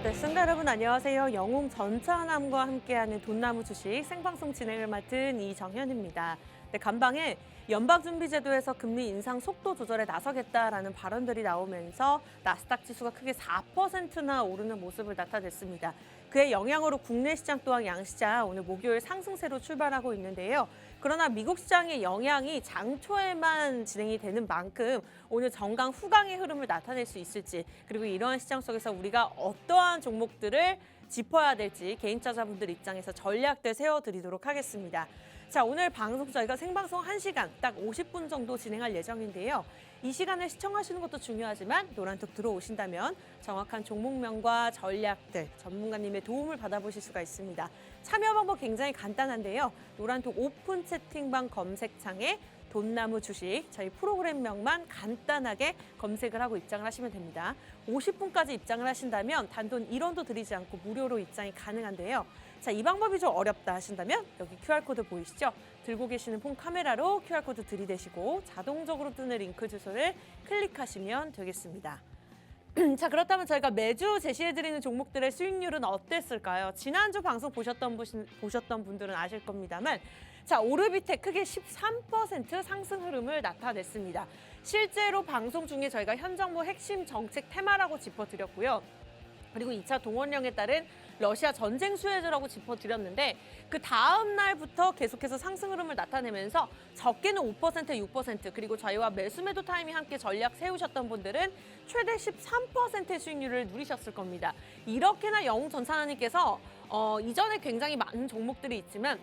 네, 시청자 여러분 안녕하세요. 영웅 전차남과 함께하는 돈나무 주식 생방송 진행을 맡은 이정현입니다. 네, 간방에 연방준비제도에서 금리 인상 속도 조절에 나서겠다라는 발언들이 나오면서 나스닥 지수가 크게 4%나 오르는 모습을 나타냈습니다. 그의 영향으로 국내 시장 또한 양시장 오늘 목요일 상승세로 출발하고 있는데요. 그러나 미국 시장의 영향이 장 초에만 진행이 되는 만큼 오늘 정강 후강의 흐름을 나타낼 수 있을지, 그리고 이러한 시장 속에서 우리가 어떠한 종목들을 짚어야 될지 개인투자자분들 입장에서 전략들 세워드리도록 하겠습니다. 자, 오늘 방송 저희가 생방송 1시간 딱 50분 정도 진행할 예정인데요. 이 시간을 시청하시는 것도 중요하지만 노란톡 들어오신다면 정확한 종목명과 전략들, 전문가님의 도움을 받아보실 수가 있습니다. 참여 방법 굉장히 간단한데요. 노란톡 오픈 채팅방 검색창에 돈나무 주식, 저희 프로그램명만 간단하게 검색을 하고 입장을 하시면 됩니다. 50분까지 입장을 하신다면 단돈 1원도 들이지 않고 무료로 입장이 가능한데요. 자, 이 방법이 좀 어렵다 하신다면 여기 QR코드 보이시죠? 들고 계시는 폰 카메라로 QR코드 들이대시고 자동적으로 뜨는 링크 주소를 클릭하시면 되겠습니다. 자, 그렇다면 저희가 매주 제시해드리는 종목들의 수익률은 어땠을까요? 지난주 방송 보셨던 분들은 아실 겁니다만, 자, 오르비텍 크게 13% 상승 흐름을 나타냈습니다. 실제로 방송 중에 저희가 현 정부 핵심 정책 테마라고 짚어드렸고요. 그리고 2차 동원령에 따른 러시아 전쟁 수혜주라고 짚어드렸는데 그 다음 날부터 계속해서 상승 흐름을 나타내면서 적게는 5%, 6% 그리고 저희와 매수 매도 타임이 함께 전략 세우셨던 분들은 최대 13%의 수익률을 누리셨을 겁니다. 이렇게나 영웅 전차나님께서 이전에 굉장히 많은 종목들이 있지만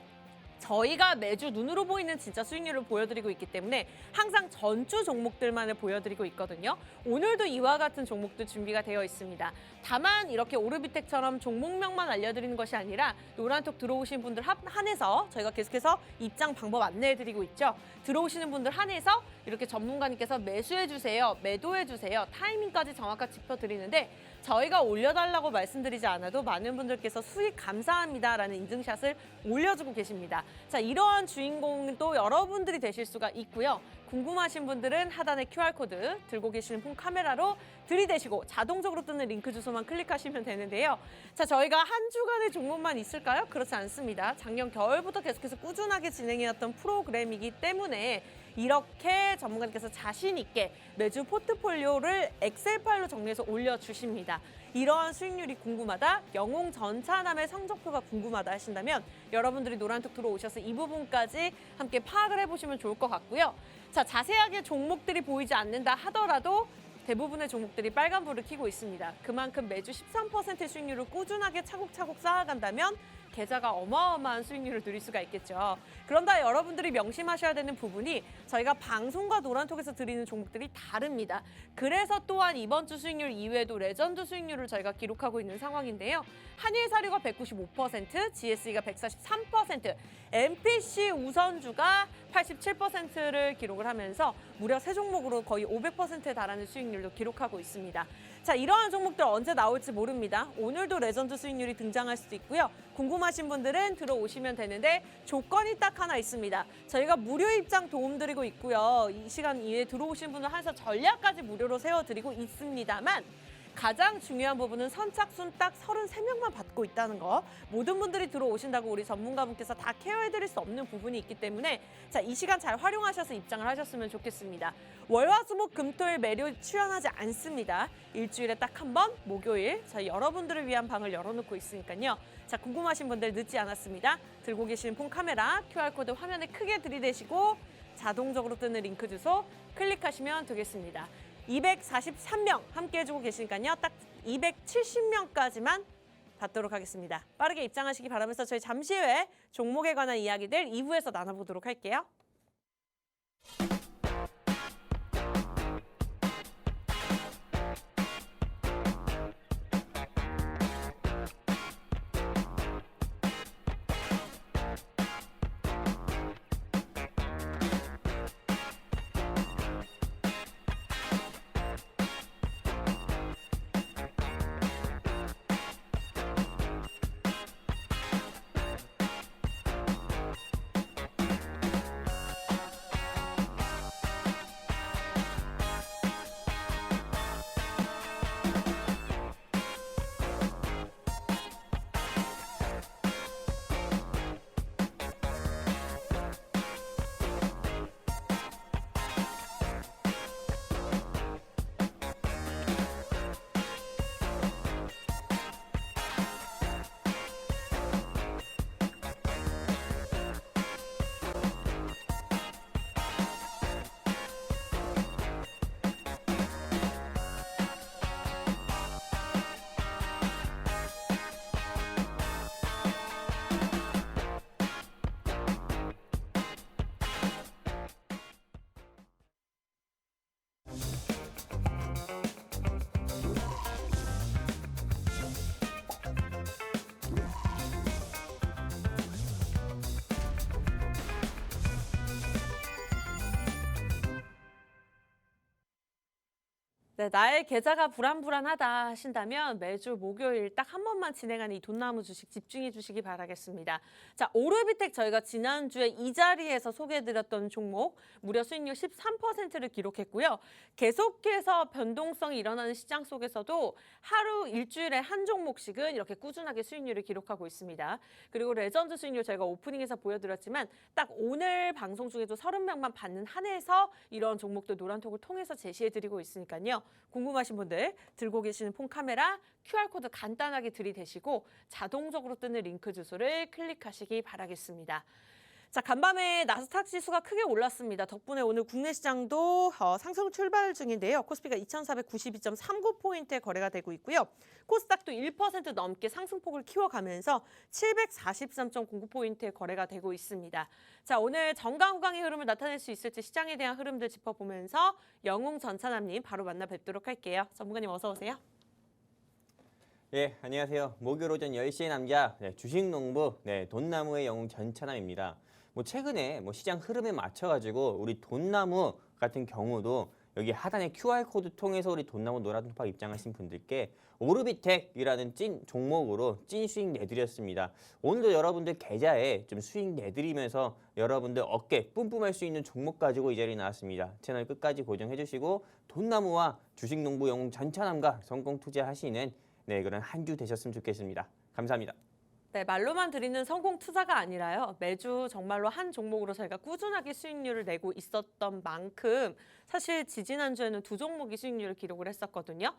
저희가 매주 눈으로 보이는 진짜 수익률을 보여드리고 있기 때문에 항상 전주 종목들만을 보여드리고 있거든요. 오늘도 이와 같은 종목도 준비가 되어 있습니다. 다만 이렇게 오르비텍처럼 종목명만 알려드리는 것이 아니라 노란톡 들어오신 분들 한해서 저희가 계속해서 입장 방법 안내해드리고 있죠. 들어오시는 분들 한해서 이렇게 전문가님께서 매수해주세요, 매도해주세요, 타이밍까지 정확하게 짚어드리는데 저희가 올려달라고 말씀드리지 않아도 많은 분들께서 수익 감사합니다라는 인증샷을 올려주고 계십니다. 자, 이러한 주인공도 여러분들이 되실 수가 있고요. 궁금하신 분들은 하단에 QR코드 들고 계시는 폰 카메라로 들이대시고 자동적으로 뜨는 링크 주소만 클릭하시면 되는데요. 자, 저희가 한 주간의 종목만 있을까요? 그렇지 않습니다. 작년 겨울부터 계속해서 꾸준하게 진행해왔던 프로그램이기 때문에 이렇게 전문가님께서 자신 있게 매주 포트폴리오를 엑셀 파일로 정리해서 올려주십니다. 이러한 수익률이 궁금하다, 영웅 전차남의 성적표가 궁금하다 하신다면 여러분들이 노란톡 들어오셔서 이 부분까지 함께 파악을 해보시면 좋을 것 같고요. 자, 자세하게 종목들이 보이지 않는다 하더라도 대부분의 종목들이 빨간불을 켜고 있습니다. 그만큼 매주 13%의 수익률을 꾸준하게 차곡차곡 쌓아간다면 계좌가 어마어마한 수익률을 누릴 수가 있겠죠. 그런데 여러분들이 명심하셔야 되는 부분이 저희가 방송과 노란톡에서 드리는 종목들이 다릅니다. 그래서 또한 이번 주 수익률 이외에도 레전드 수익률을 저희가 기록하고 있는 상황인데요. 한일사료가 195%, GSE가 143%, MPC 우선주가 87%를 기록을 하면서 무려 세 종목으로 거의 500%에 달하는 수익률도 기록하고 있습니다. 자, 이러한 종목들 언제 나올지 모릅니다. 오늘도 레전드 수익률이 등장할 수도 있고요. 궁금하신 분들은 들어오시면 되는데 조건이 딱 하나 있습니다. 저희가 무료 입장 도움드리고 있고요. 이 시간 이외에 들어오신 분들 한해서 전략까지 무료로 세워드리고 있습니다만 가장 중요한 부분은 선착순 딱 33명만 받고 있다는 거. 모든 분들이 들어오신다고 우리 전문가분께서 다 케어해드릴 수 없는 부분이 있기 때문에 자, 이 시간 잘 활용하셔서 입장을 하셨으면 좋겠습니다. 월화수목금토일 매료 출연하지 않습니다. 일주일에 딱 한 번 목요일 저희 여러분들을 위한 방을 열어놓고 있으니까요. 자, 궁금하신 분들 늦지 않았습니다. 들고 계신 폰 카메라 QR코드 화면에 크게 들이대시고 자동적으로 뜨는 링크 주소 클릭하시면 되겠습니다. 243명 함께 해주고 계시니까요. 딱 270명까지만 받도록 하겠습니다. 빠르게 입장하시기 바라면서 저희 잠시 후에 종목에 관한 이야기들 2부에서 나눠보도록 할게요. 네, 나의 계좌가 불안불안하다 하신다면 매주 목요일 딱 한 번만 진행하는 이 돈나무 주식 집중해 주시기 바라겠습니다. 자, 오르비텍 저희가 지난주에 이 자리에서 소개해드렸던 종목 무려 수익률 13%를 기록했고요. 계속해서 변동성이 일어나는 시장 속에서도 하루 일주일에 한 종목씩은 이렇게 꾸준하게 수익률을 기록하고 있습니다. 그리고 레전드 수익률 저희가 오프닝에서 보여드렸지만 딱 오늘 방송 중에도 30명만 받는 한해서 이런 종목들 노란톡을 통해서 제시해드리고 있으니까요. 궁금하신 분들 들고 계시는 폰 카메라 QR코드 간단하게 들이대시고 자동적으로 뜨는 링크 주소를 클릭하시기 바라겠습니다. 자, 간밤에 나스닥 지수가 크게 올랐습니다. 덕분에 오늘 국내 시장도 상승 출발 중인데요. 코스피가 2,492.39포인트에 거래가 되고 있고요. 코스닥도 1% 넘게 상승폭을 키워가면서 743.09포인트에 거래가 되고 있습니다. 자, 오늘 정강후강의 흐름을 나타낼 수 있을지 시장에 대한 흐름들 짚어보면서 영웅 전찬남님 바로 만나 뵙도록 할게요. 전문가님 어서 오세요. 예, 안녕하세요. 목요일 오전 10시의 남자 주식농부 돈나무의 영웅 전찬남입니다. 최근에 시장 흐름에 맞춰가지고 우리 돈나무 같은 경우도 여기 하단에 QR코드 통해서 우리 돈나무 노란톡 입장하신 분들께 오르비텍이라는 찐 종목으로 찐 수익 내드렸습니다. 오늘도 여러분들 계좌에 좀 수익 내드리면서 여러분들 어깨 뿜뿜할 수 있는 종목 가지고 이 자리에 나왔습니다. 채널 끝까지 고정해 주시고 돈나무와 주식농부 영웅 전찬남과 성공 투자하시는 그런 한 주 되셨으면 좋겠습니다. 감사합니다. 네, 말로만 드리는 성공 투자가 아니라요. 매주 정말로 한 종목으로 저희가 꾸준하게 수익률을 내고 있었던 만큼 사실 지지난주에는 두 종목이 수익률을 기록을 했었거든요.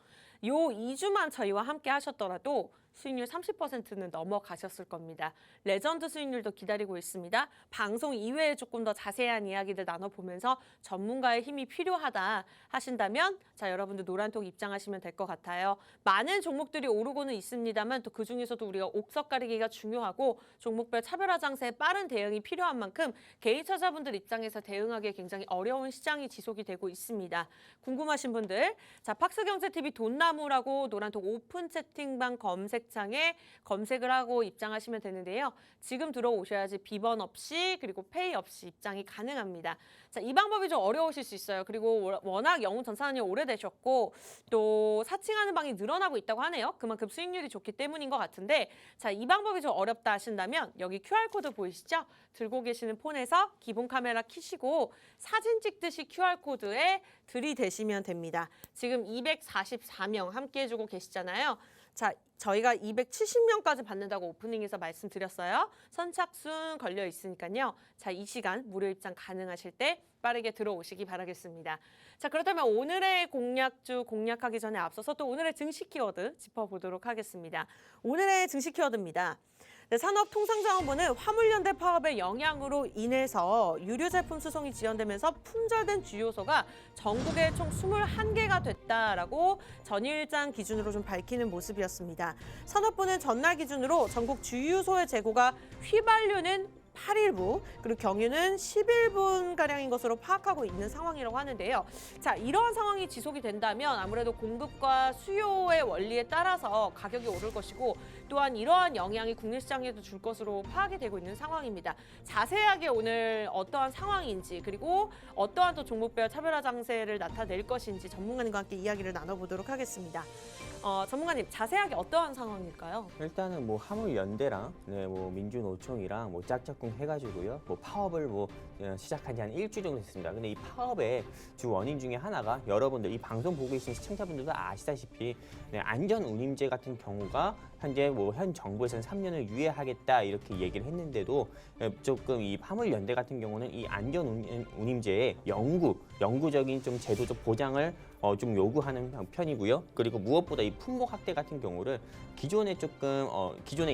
요 2주만 저희와 함께 하셨더라도 수익률 30%는 넘어가셨을 겁니다. 레전드 수익률도 기다리고 있습니다. 방송 이외에 조금 더 자세한 이야기들 나눠보면서 전문가의 힘이 필요하다 하신다면 자, 여러분들 노란톡 입장하시면 될 것 같아요. 많은 종목들이 오르고는 있습니다만 또 그중에서도 우리가 옥석 가리기가 중요하고 종목별 차별화 장세에 빠른 대응이 필요한 만큼 개인 투자자분들 입장에서 대응하기 굉장히 어려운 시장이 지속이 되고 있습니다. 궁금하신 분들 자, 팍스경제TV 돈나무라고 노란톡 오픈 채팅방 검색창에 검색을 하고 입장하시면 되는데요. 지금 들어오셔야지 비번 없이 그리고 페이 없이 입장이 가능합니다. 자, 이 방법이 좀 어려우실 수 있어요. 그리고 워낙 영웅 전산이 오래되셨고 또 사칭하는 방이 늘어나고 있다고 하네요. 그만큼 수익률이 좋기 때문인 것 같은데 자, 이 방법이 좀 어렵다 하신다면 여기 QR코드 보이시죠? 들고 계시는 폰에서 기본 카메라 켜시고 사진 찍듯이 QR코드에 들이대시면 됩니다. 지금 244명 함께 해주고 계시잖아요. 자, 저희가 270명까지 받는다고 오프닝에서 말씀드렸어요. 선착순 걸려 있으니까요. 자, 이 시간 무료 입장 가능하실 때 빠르게 들어오시기 바라겠습니다. 자, 그렇다면 오늘의 공략주 공략하기 전에 앞서서 또 오늘의 증시 키워드 짚어보도록 하겠습니다. 오늘의 증시 키워드입니다. 네, 산업통상자원부는 화물연대 파업의 영향으로 인해서 유류 제품 수송이 지연되면서 품절된 주유소가 전국에 총 21개가 됐다라고 전일장 기준으로 좀 밝히는 모습이었습니다. 산업부는 전날 기준으로 전국 주유소의 재고가 휘발유는 8일부 그리고 경유는 11분가량인 것으로 파악하고 있는 상황이라고 하는데요. 자, 이러한 상황이 지속이 된다면 아무래도 공급과 수요의 원리에 따라서 가격이 오를 것이고 또한 이러한 영향이 국내 시장에도 줄 것으로 파악이 되고 있는 상황입니다. 자세하게 오늘 어떠한 상황인지 그리고 어떠한 또 종목별 차별화 장세를 나타낼 것인지 전문가님과 함께 이야기를 나눠보도록 하겠습니다. 전문가님 자세하게 어떠한 상황일까요? 일단은 화물연대랑 민주노총이랑 짝짝꿍 해가지고요. 파업을 시작한 지 한 일주일 정도 됐습니다. 근데 이 파업의 주 원인 중에 하나가 여러분들 이 방송 보고 계신 시청자분들도 아시다시피 안전운임제 같은 경우가 현재 현 정부에서는 3년을 유예하겠다 이렇게 얘기를 했는데도 조금 이 화물연대 같은 경우는 이 안전운임제의 영구적인 좀 제도적 보장을 좀 요구하는 편이고요. 그리고 무엇보다 이 품목 확대 같은 경우를 기존에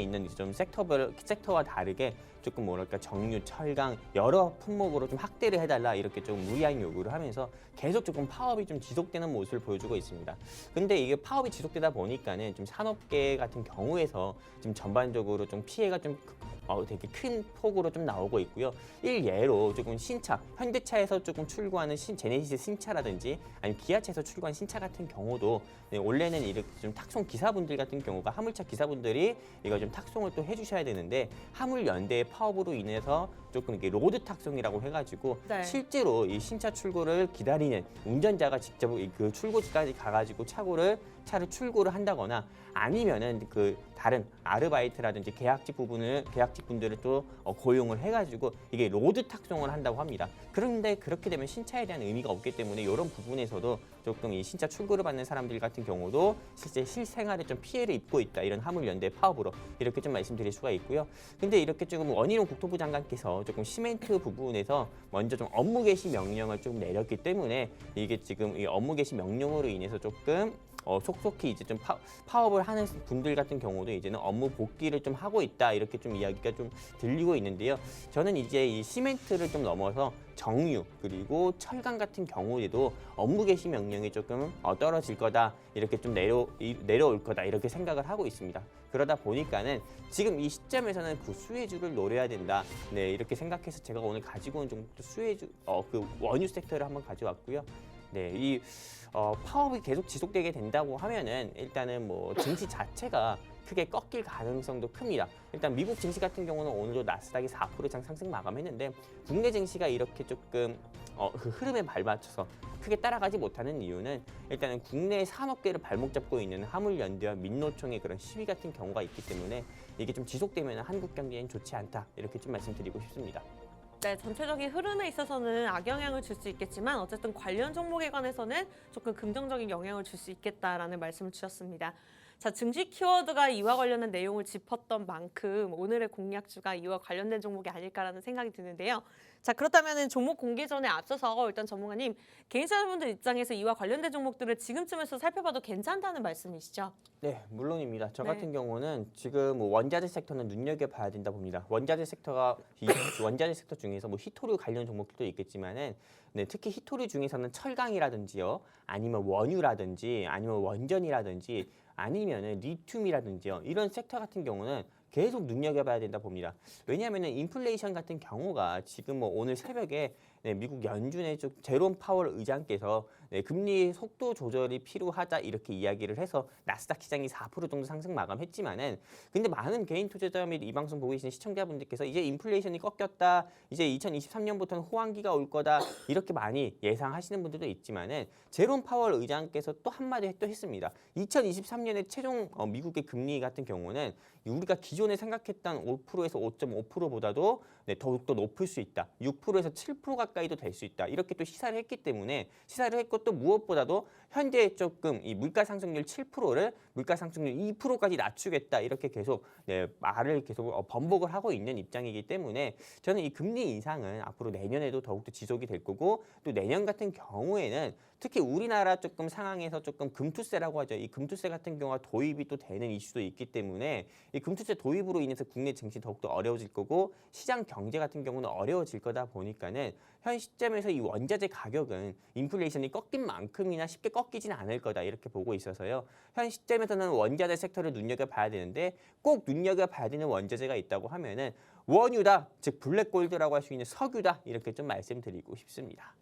있는 좀 섹터와 다르게 조금 정유, 철강 여러 품목으로 좀 확대를 해달라 이렇게 좀 무리한 요구를 하면서 계속 조금 파업이 좀 지속되는 모습을 보여주고 있습니다. 근데 이게 파업이 지속되다 보니까는 좀 산업계 같은 경우에서 좀 전반적으로 좀 피해가 좀 되게 큰 폭으로 좀 나오고 있고요. 일예로 조금 신차, 현대차에서 조금 출고하는 제네시스 신차라든지 아니면 기아차에서 출고한 신차 같은 경우도 원래는 이렇게 좀 탁송 기사분들 같은 경우가 화물차 기사분들이 이거 좀 탁송을 또 해주셔야 되는데 화물연대의 파업으로 인해서 조금 이게 로드 탁송이라고 해가지고 네. 실제로 이 신차 출고를 기다리는 운전자가 직접 그 출고지까지 가가지고 차를 출고를 한다거나 아니면은 그 다른 아르바이트라든지 계약직 분들을 또 고용을 해가지고 이게 로드 탁송을 한다고 합니다. 그런데 그렇게 되면 신차에 대한 의미가 없기 때문에 이런 부분에서도 조금 이 신차 출고를 받는 사람들 같은 경우도 실제 실생활에 좀 피해를 입고 있다. 이런 화물연대 파업으로 이렇게 좀 말씀드릴 수가 있고요. 근데 이렇게 조금 원희룡 국토부 장관께서 조금 시멘트 부분에서 먼저 좀 업무 개시 명령을 좀 내렸기 때문에 이게 지금 이 업무 개시 명령으로 인해서 조금 속속히 이제 좀 파업을 하는 분들 같은 경우도 이제는 업무 복귀를 좀 하고 있다 이렇게 좀 이야기가 좀 들리고 있는데요. 저는 이제 이 시멘트를 좀 넘어서 정유 그리고 철강 같은 경우에도 업무 개시 명령이 조금 떨어질 거다 이렇게 좀 내려올 거다 이렇게 생각을 하고 있습니다. 그러다 보니까는 지금 이 시점에서는 그 수혜주를 노려야 된다. 네 이렇게 생각해서 제가 오늘 가지고 온 좀 수혜주 그 원유 섹터를 한번 가져왔고요. 네, 이 파업이 계속 지속되게 된다고 하면은 일단은 뭐 증시 자체가 크게 꺾일 가능성도 큽니다. 일단 미국 증시 같은 경우는 오늘도 나스닥이 4% 이상 상승 마감했는데 국내 증시가 이렇게 조금 그 흐름에 발맞춰서 크게 따라가지 못하는 이유는 일단은 국내 산업계를 발목 잡고 있는 화물연대와 민노총의 그런 시위 같은 경우가 있기 때문에 이게 좀 지속되면 한국 경제엔 좋지 않다 이렇게 좀 말씀드리고 싶습니다. 네, 전체적인 흐름에 있어서는 악영향을 줄 수 있겠지만 어쨌든 관련 종목에 관해서는 조금 긍정적인 영향을 줄 수 있겠다라는 말씀을 주셨습니다. 자, 증시 키워드가 이와 관련된 내용을 짚었던 만큼 오늘의 공략주가 이와 관련된 종목이 아닐까라는 생각이 드는데요. 자, 그렇다면 종목 공개 전에 앞서서 일단 전문가님, 개인차분들 입장에서 이와 관련된 종목들을 지금쯤에서 살펴봐도 괜찮다는 말씀이시죠? 네, 물론입니다. 저 네. 같은 경우는 지금 뭐 원자재 섹터는 눈여겨봐야 된다 봅니다. 원자재 섹터 중에서 뭐 히토류 관련 종목들도 있겠지만은 네, 특히 히토류 중에서는 철강이라든지요, 아니면 원유라든지, 아니면 원전이라든지, 아니면은 리튬이라든지요, 이런 섹터 같은 경우는 계속 눈여겨봐야 된다 봅니다. 왜냐하면 인플레이션 같은 경우가 지금 뭐 오늘 새벽에 미국 연준의 제롬 파월 의장께서 금리 속도 조절이 필요하다 이렇게 이야기를 해서 나스닥 시장이 4% 정도 상승 마감했지만은 근데 많은 개인 투자자 및 이 방송 보고 계시는 시청자분들께서 이제 인플레이션이 꺾였다, 이제 2023년부터는 호황기가 올 거다 이렇게 많이 예상하시는 분들도 있지만은 제롬 파월 의장께서 또 한마디 또 했습니다. 2023년에 최종 미국의 금리 같은 경우는 우리가 기존에 생각했던 5%에서 5.5%보다도 더욱더 높을 수 있다. 6%에서 7% 가까이도 될 수 있다. 이렇게 또 시사를 했기 때문에 시사를 했고 또 무엇보다도 현재 조금 이 물가 상승률 7%를 물가 상승률 2%까지 낮추겠다. 이렇게 계속 말을 계속 번복을 하고 있는 입장이기 때문에 저는 이 금리 인상은 앞으로 내년에도 더욱더 지속이 될 거고 또 내년 같은 경우에는 특히 우리나라 조금 상황에서 조금 금투세라고 하죠. 이 금투세 같은 경우가 도입이 또 되는 이슈도 있기 때문에 이 금투세 도입으로 인해서 국내 증시 더욱더 어려워질 거고 시장 경제 같은 경우는 어려워질 거다 보니까는 현 시점에서 이 원자재 가격은 인플레이션이 꺾인 만큼이나 쉽게 꺾이지는 않을 거다 이렇게 보고 있어서요. 현 시점에서는 원자재 섹터를 눈여겨봐야 되는데 꼭 눈여겨봐야 되는 원자재가 있다고 하면은 원유다, 즉 블랙골드라고 할 수 있는 석유다 이렇게 좀 말씀드리고 싶습니다.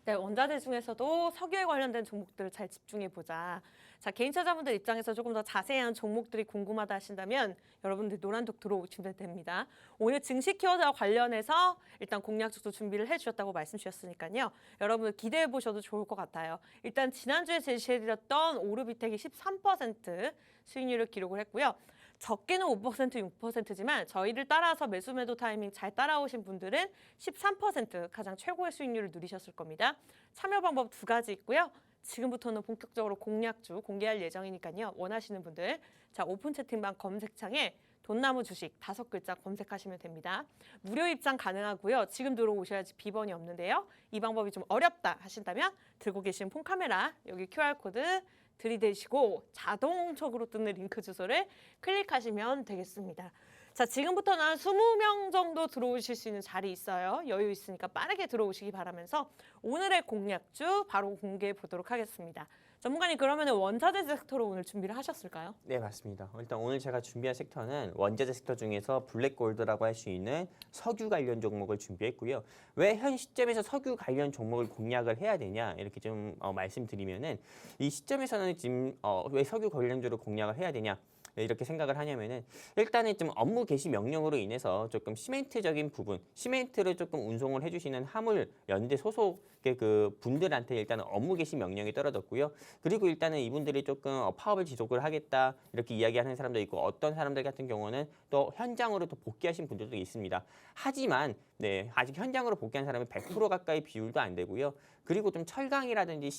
네, 원자재 중에서도 석유에 관련된 종목들을 잘 집중해 보자. 자, 개인 투자자분들 입장에서 조금 더 자세한 종목들이 궁금하다 하신다면 여러분들 노란독 들어오시면 됩니다. 오늘 증시 키워드와 관련해서 일단 공략적도 준비를 해주셨다고 말씀 주셨으니까요. 여러분 기대해 보셔도 좋을 것 같아요. 일단 지난주에 제시해드렸던 오르비텍이 13% 수익률을 기록을 했고요. 적게는 5%, 6%지만 저희를 따라서 매수 매도 타이밍 잘 따라오신 분들은 13% 가장 최고의 수익률을 누리셨을 겁니다. 참여 방법 두 가지 있고요. 지금부터는 본격적으로 공략주 공개할 예정이니까요. 원하시는 분들 자 오픈 채팅방 검색창에 돈나무 주식 5글자 검색하시면 됩니다. 무료 입장 가능하고요. 지금 들어오셔야지 비번이 없는데요. 이 방법이 좀 어렵다 하신다면 들고 계신 폰카메라 여기 QR코드 들이대시고 자동적으로 뜨는 링크 주소를 클릭하시면 되겠습니다. 자, 지금부터는 20명 정도 들어오실 수 있는 자리 있어요. 여유 있으니까 빠르게 들어오시기 바라면서 오늘의 공략주 바로 공개해 보도록 하겠습니다. 전문가님 그러면 원자재 섹터로 오늘 준비를 하셨을까요? 네, 맞습니다. 일단 오늘 제가 준비한 섹터는 원자재 섹터 중에서 블랙골드라고 할 수 있는 석유 관련 종목을 준비했고요. 왜 현 시점에서 석유 관련 종목을 공략을 해야 되냐 이렇게 좀 말씀드리면은 이 시점에서는 지금 왜 석유 관련주를 공략을 해야 되냐? 이렇게 생각을 하냐면은 일단은 좀 업무 개시 명령으로 인해서 조금 시멘트적인 부분, 시멘트를 조금 운송을 해주시는 화물 연대 소속의 그 분들한테 일단은 업무 개시 명령이 떨어졌고요. 그리고 일단은 이분들이 조금 파업을 지속을 하겠다 이렇게 이야기하는 사람도 있고 어떤 사람들 같은 경우는 또 현장으로 또 복귀하신 분들도 있습니다. 하지만 네, 아직 현장으로 복귀한 사람은 100% 가까이 비율도 안 되고요. 그리고 좀 철강이라든지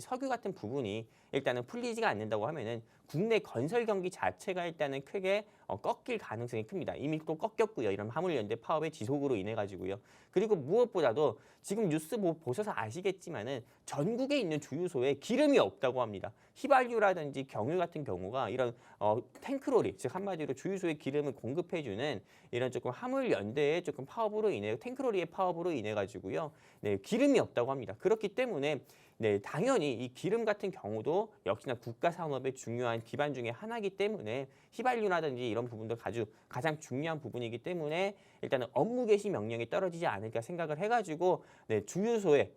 석유 같은 부분이 일단은 풀리지가 않는다고 하면은 국내 건설 경기 자체가 일단은 크게 꺾일 가능성이 큽니다. 이미 또 꺾였고요. 이런 화물연대 파업의 지속으로 인해 가지고요. 그리고 무엇보다도 지금 뉴스 보셔서 아시겠지만은 전국에 있는 주유소에 기름이 없다고 합니다. 휘발유라든지 경유 같은 경우가 이런 탱크로리, 즉 한마디로 주유소에 기름을 공급해주는 이런 조금 화물연대의 조금 파업으로 인해 탱크로리의 파업으로 인해 가지고요. 네, 기름이 없다고 합니다. 그렇기 때문에 네, 당연히 이 기름 같은 경우도 역시나 국가 산업의 중요한 기반 중에 하나이기 때문에 휘발유라든지 이런 부분도 가장 중요한 부분이기 때문에 일단은 업무 개시 명령이 떨어지지 않을까 생각을 해가지고 네, 주유소에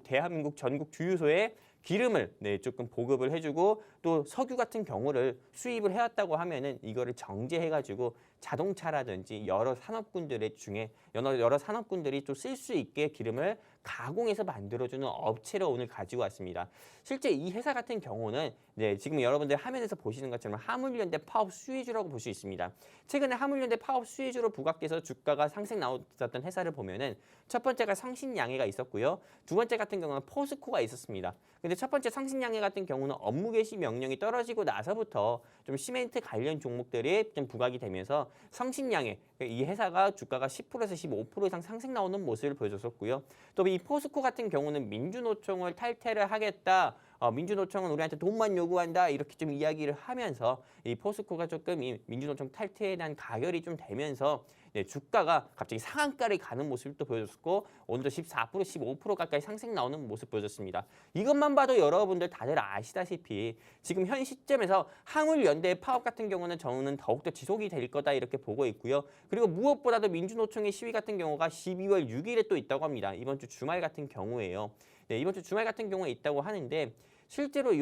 대한민국 전국 주유소에 기름을 네, 조금 보급을 해주고 또 석유 같은 경우를 수입을 해왔다고 하면은 이거를 정제해가지고 자동차라든지 여러 산업군들의 중에 여러 산업군들이 또 쓸 수 있게 기름을 가공해서 만들어주는 업체로 오늘 가지고 왔습니다. 실제 이 회사 같은 경우는 네, 지금 여러분들 화면에서 보시는 것처럼 화물연대 파업 수혜주라고 볼 수 있습니다. 최근에 화물연대 파업 수혜주로 부각돼서 주가가 상승 나왔던 회사를 보면은 첫 번째가 성신양해가 있었고요. 두 번째 같은 경우는 포스코가 있었습니다. 근데 첫 번째 성신양해 같은 경우는 업무 개시 명령이 떨어지고 나서부터 좀 시멘트 관련 종목들이 좀 부각이 되면서 성신양해 이 회사가 주가가 10%에서 15% 이상 상승 나오는 모습을 보여줬었고요. 또 이 포스코 같은 경우는 민주노총을 탈퇴를 하겠다. 민주노총은 우리한테 돈만 요구한다 이렇게 좀 이야기를 하면서 이 포스코가 조금 이 민주노총 탈퇴에 대한 가결이 좀 되면서 네, 주가가 갑자기 상한가를 가는 모습을 또 보여줬고 오늘도 14%, 15% 가까이 상승 나오는 모습 보여줬습니다. 이것만 봐도 여러분들 다들 아시다시피 지금 현 시점에서 화물연대 파업 같은 경우는 저는 더욱더 지속이 될 거다 이렇게 보고 있고요. 그리고 무엇보다도 민주노총의 시위 같은 경우가 12월 6일에 또 있다고 합니다. 이번 주 주말 같은 경우에요. 네, 이번 주 주말 같은 경우에 있다고 하는데 실제로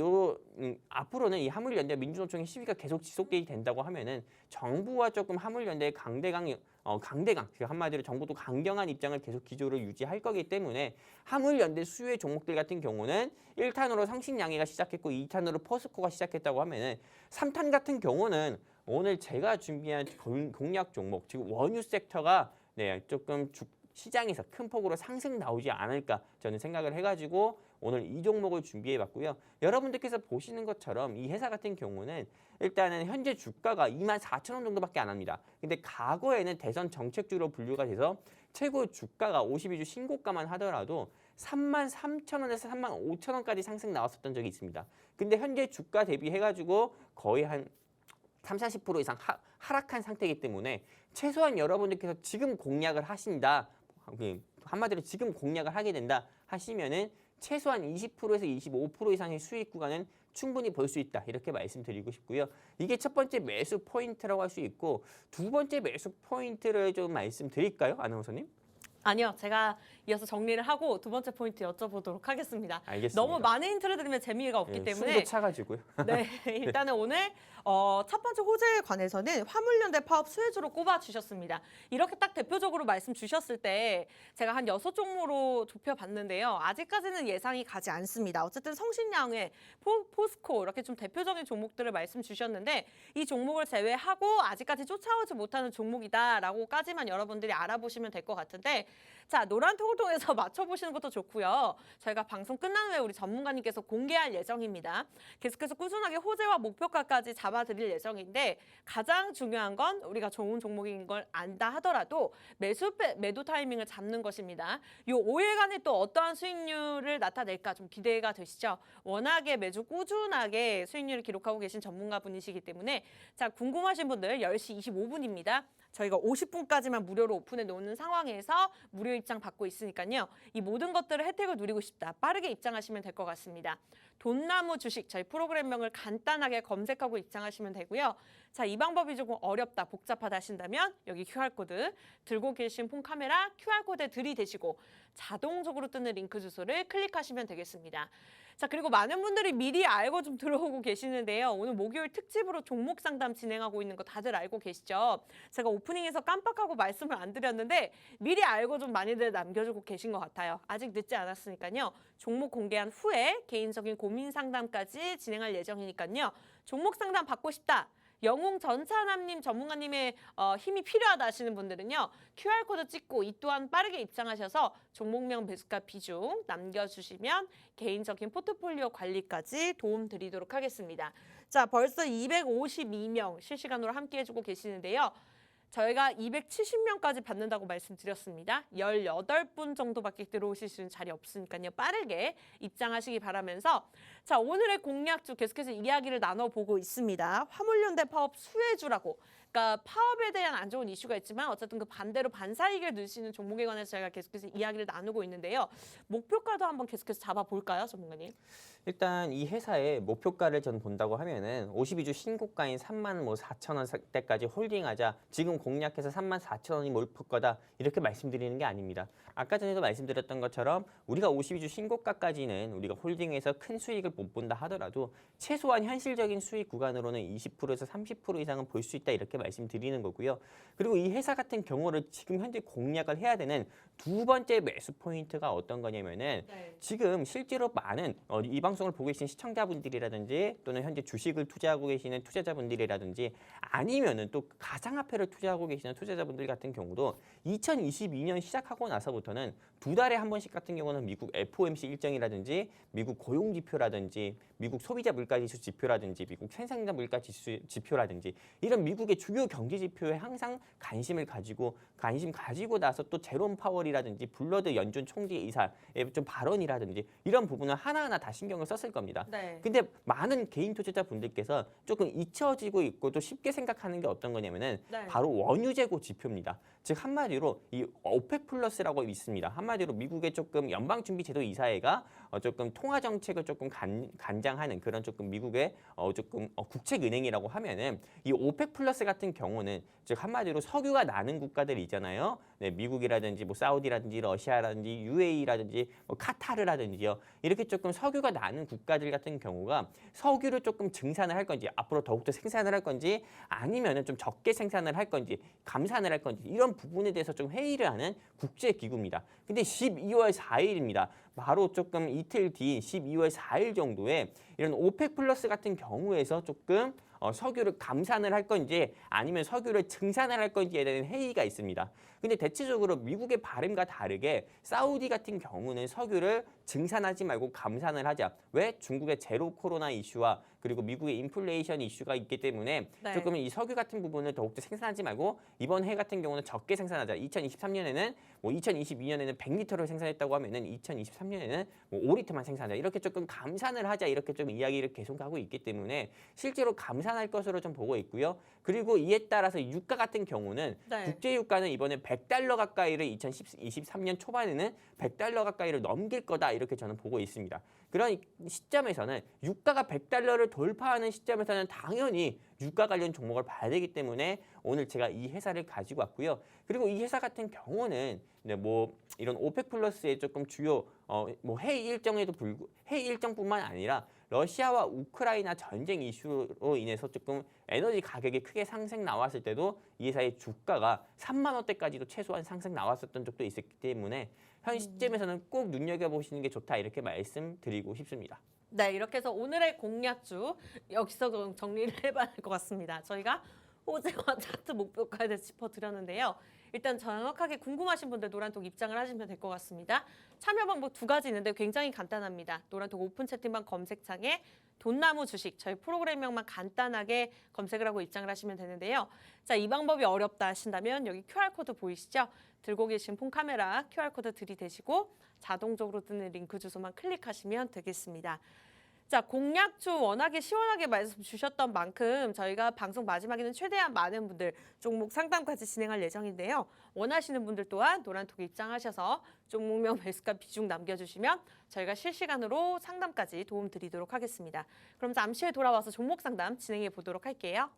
앞으로는 이 화물연대 민주노총의 시위가 계속 지속되게 된다고 하면은 정부와 조금 화물연대의 강대강 한마디로 정부도 강경한 입장을 계속 기조를 유지할 거기 때문에 화물연대 수혜 종목들 같은 경우는 1탄으로 성신양해가 시작했고 2탄으로 포스코가 시작했다고 하면은 3탄 같은 경우는 오늘 제가 준비한 공략 종목 지금 원유 섹터가 네, 조금 시장에서 큰 폭으로 상승 나오지 않을까 저는 생각을 해가지고 오늘 이 종목을 준비해봤고요. 여러분들께서 보시는 것처럼 이 회사 같은 경우는 일단은 현재 주가가 24,000원 정도밖에 안 합니다. 근데 과거에는 대선 정책주로 분류가 돼서 최고 주가가 52주 신고가만 하더라도 33,000원에서 35,000원까지 상승 나왔었던 적이 있습니다. 근데 현재 주가 대비해가지고 거의 한 30, 40% 이상 하락한 상태이기 때문에 최소한 여러분들께서 지금 공략을 하신다. 한마디로 지금 공략을 하게 된다 하시면은 최소한 20%에서 25% 이상의 수익 구간은 충분히 볼 수 있다. 이렇게 말씀드리고 싶고요. 이게 첫 번째 매수 포인트라고 할 수 있고 두 번째 매수 포인트를 좀 말씀드릴까요? 아나운서님? 아니요. 제가 이어서 정리를 하고 두 번째 포인트 여쭤보도록 하겠습니다. 알겠습니다. 너무 많은 힌트를 드리면 재미가 없기 때문에 숨도 차가지고요. 네, 일단은 오늘 첫 번째 호재에 관해서는 화물연대 파업 수혜주로 꼽아주셨습니다. 이렇게 딱 대표적으로 말씀 주셨을 때 제가 한 6종목으로 좁혀봤는데요. 아직까지는 예상이 가지 않습니다. 어쨌든 성신양해, 포스코 이렇게 좀 대표적인 종목들을 말씀 주셨는데 이 종목을 제외하고 아직까지 쫓아오지 못하는 종목이다라고까지만 여러분들이 알아보시면 될 것 같은데 자, 노란 통을 통해서 맞춰보시는 것도 좋고요. 저희가 방송 끝난 후에 우리 전문가님께서 공개할 예정입니다. 계속해서 꾸준하게 호재와 목표가까지 잡아드릴 예정인데 가장 중요한 건 우리가 좋은 종목인 걸 안다 하더라도 매도 타이밍을 잡는 것입니다. 이 5일간에 또 어떠한 수익률을 나타낼까 좀 기대가 되시죠? 워낙에 매주 꾸준하게 수익률을 기록하고 계신 전문가분이시기 때문에 자, 궁금하신 분들 10시 25분입니다. 저희가 50분까지만 무료로 오픈해 놓는 상황에서 무료 입장 받고 있으니까요. 이 모든 것들을 혜택을 누리고 싶다. 빠르게 입장하시면 될 것 같습니다. 돈나무 주식 저희 프로그램명을 간단하게 검색하고 입장하시면 되고요. 자, 이 방법이 조금 어렵다, 복잡하다 하신다면 여기 QR코드 들고 계신 폰 카메라 QR코드에 들이대시고 자동적으로 뜨는 링크 주소를 클릭하시면 되겠습니다. 자, 그리고 많은 분들이 미리 알고 좀 들어오고 계시는데요. 오늘 목요일 특집으로 종목 상담 진행하고 있는 거 다들 알고 계시죠? 제가 오프닝에서 깜빡하고 말씀을 안 드렸는데 미리 알고 좀 많이들 남겨주고 계신 것 같아요. 아직 늦지 않았으니까요. 종목 공개한 후에 개인적인 고민 상담까지 진행할 예정이니까요. 종목 상담 받고 싶다. 영웅 전차남님 전문가님의 힘이 필요하다 하시는 분들은요. QR코드 찍고 이 또한 빠르게 입장하셔서 종목명 매수가 비중 남겨주시면 개인적인 포트폴리오 관리까지 도움 드리도록 하겠습니다. 자, 벌써 252명 실시간으로 함께해주고 계시는데요. 저희가 270명까지 받는다고 말씀드렸습니다. 18분 정도밖에 들어오실 수 있는 자리 없으니까요. 빠르게 입장하시기 바라면서 자, 오늘의 공략주 계속해서 이야기를 나눠보고 있습니다. 화물연대 파업 수혜주라고. 그러니까 파업에 대한 안 좋은 이슈가 있지만 어쨌든 그 반대로 반사이익을 누릴 수 있는 종목에 관해서 저희가 계속해서 이야기를 나누고 있는데요. 목표가도 한번 계속해서 잡아볼까요, 전문가님? 일단 이 회사의 목표가를 전 본다고 하면은 52주 신고가인 34,000원대까지 홀딩하자. 지금 공략해서 34,000원이 목표가다 이렇게 말씀드리는 게 아닙니다. 아까 전에도 말씀드렸던 것처럼 우리가 52주 신고가까지는 우리가 홀딩해서 큰 수익을 못 본다 하더라도 최소한 현실적인 수익 구간으로는 20%에서 30% 이상은 볼 수 있다 이렇게 말씀드리는 거고요. 그리고 이 회사 같은 경우를 지금 현재 공략을 해야 되는 두 번째 매수 포인트가 어떤 거냐면은 지금 실제로 많은 이 방송을 보고 계신 시청자분들이라든지 또는 현재 주식을 투자하고 계시는 투자자분들이라든지 아니면은 또 가상화폐를 투자하고 계시는 투자자분들 같은 경우도 2022년 시작하고 나서부터는 두 달에 한 번씩 같은 경우는 미국 FOMC 일정이라든지 미국 고용 지표라든지 미국 소비자 물가지수 지표라든지 미국 생산자 물가 지표라든지 이런 미국의 주요 경제 지표에 항상 관심 가지고 나서 또 제롬 파월이라든지 블러드 연준 총재 이사의 좀 발언이라든지 이런 부분을 하나하나 다 신경을 썼을 겁니다. 근데 많은 개인 투자자분들께서 조금 잊혀지고 있고 또 쉽게 생각하는 게 어떤 거냐면은 바로 원유 재고 지표입니다. 즉 한마디로 이 오펙 플러스라고 있습니다. 한마디로 미국의 조금 연방준비제도 이사회가 조금 통화 정책을 조금 관장하는 그런 조금 미국의 조금 국책은행이라고 하면은 이 오펙 플러스 같은 경우는 즉 한마디로 석유가 나는 국가들 있잖아요. 네, 미국이라든지 뭐 사우디라든지 러시아라든지 UAE라든지 뭐 카타르라든지요. 이렇게 조금 석유가 나는 국가들 같은 경우가 석유를 조금 증산을 할 건지 앞으로 더욱더 생산을 할 건지 아니면은 좀 적게 생산을 할 건지 감산을 할 건지 이런 부분에 대해서 좀 회의를 하는 국제기구입니다. 근데 12월 4일입니다. 바로 조금 이틀 뒤인 12월 4일 정도에 이런 오펙 플러스 같은 경우에서 조금 석유를 감산을 할 건지 아니면 석유를 증산을 할 건지에 대한 회의가 있습니다. 근데 대체적으로 미국의 바람과 다르게 사우디 같은 경우는 석유를 증산하지 말고 감산을 하자. 왜? 중국의 제로 코로나 이슈와 그리고 미국의 인플레이션 이슈가 있기 때문에 조금 이 석유 같은 부분을 더욱더 생산하지 말고 이번 해 같은 경우는 적게 생산하자. 2023년에는 뭐 2022년에는 100리터를 생산했다고 하면은 2023년에는 뭐 5리터만 생산하자. 이렇게 조금 감산을 하자. 이렇게 좀 이야기를 계속하고 있기 때문에 실제로 감산할 것으로 좀 보고 있고요. 그리고 이에 따라서 유가 같은 경우는 국제 유가는 이번에 100달러 가까이를 2023년 초반에는 100달러 가까이를 넘길 거다. 이렇게 저는 보고 있습니다. 그런 시점에서는 유가가 100달러를 돌파하는 시점에서는 당연히 유가 관련 종목을 봐야 되기 때문에 오늘 제가 이 회사를 가지고 왔고요. 그리고 이 회사 같은 경우는 뭐 이런 오펙 플러스의 조금 주요 뭐 회의 일정뿐만 아니라 러시아와 우크라이나 전쟁 이슈로 인해서 조금 에너지 가격이 크게 상승 나왔을 때도 이 회사의 주가가 3만 원대까지도 최소한 상승 나왔었던 적도 있었기 때문에 현 시점에서는 꼭 눈여겨보시는 게 좋다 이렇게 말씀드리고 싶습니다. 네, 이렇게 해서 오늘의 공략주 여기서 정리를 해봐야 할 것 같습니다. 저희가 호재와 차트 목표가에 대해서 짚어드렸는데요. 일단 정확하게 궁금하신 분들 노란톡 입장을 하시면 될 것 같습니다. 참여 방법 두 가지 있는데 굉장히 간단합니다. 노란톡 오픈 채팅방 검색창에 돈나무 주식 저희 프로그램명만 간단하게 검색을 하고 입장을 하시면 되는데요. 자, 이 방법이 어렵다 하신다면 여기 QR코드 보이시죠? 들고 계신 폰 카메라 QR코드 들이대시고 자동적으로 뜨는 링크 주소만 클릭하시면 되겠습니다. 자, 공략주 워낙에 시원하게 말씀 주셨던 만큼 저희가 방송 마지막에는 최대한 많은 분들 종목 상담까지 진행할 예정인데요. 원하시는 분들 또한 노란톡에 입장하셔서 종목명 매수가 비중 남겨주시면 저희가 실시간으로 상담까지 도움 드리도록 하겠습니다. 그럼 잠시 후에 돌아와서 종목 상담 진행해 보도록 할게요.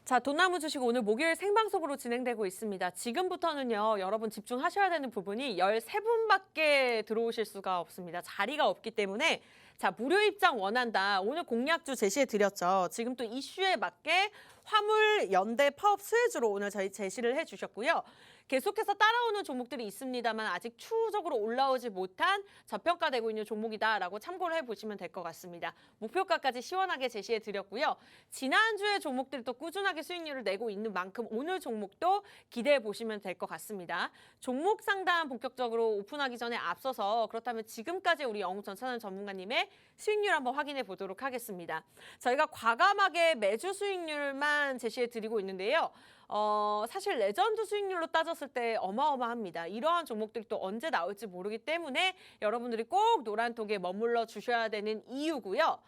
자, 돈나무 주식 오늘 목요일 생방송으로 진행되고 있습니다. 지금부터는요, 여러분 집중하셔야 되는 부분이 13분밖에 들어오실 수가 없습니다. 자리가 없기 때문에 자, 무료 입장 원한다. 오늘 공약주 제시해 드렸죠. 지금 또 이슈에 맞게 화물, 연대, 파업, 수혜주로 오늘 저희 제시를 해 주셨고요. 계속해서 따라오는 종목들이 있습니다만 아직 추후적으로 올라오지 못한 저평가되고 있는 종목이다라고 참고를 해보시면 될 것 같습니다. 목표가까지 시원하게 제시해 드렸고요. 지난주에 종목들이 또 꾸준하게 수익률을 내고 있는 만큼 오늘 종목도 기대해 보시면 될 것 같습니다. 종목 상담 본격적으로 오픈하기 전에 앞서서 그렇다면 지금까지 우리 영웅전찬원 전문가님의 수익률 한번 확인해 보도록 하겠습니다. 저희가 과감하게 매주 수익률만 제시해 드리고 있는데요. 사실 레전드 수익률로 따졌을 때 어마어마합니다. 이러한 종목들이 또 언제 나올지 모르기 때문에 여러분들이 꼭 노란톡에 머물러 주셔야 되는 이유고요.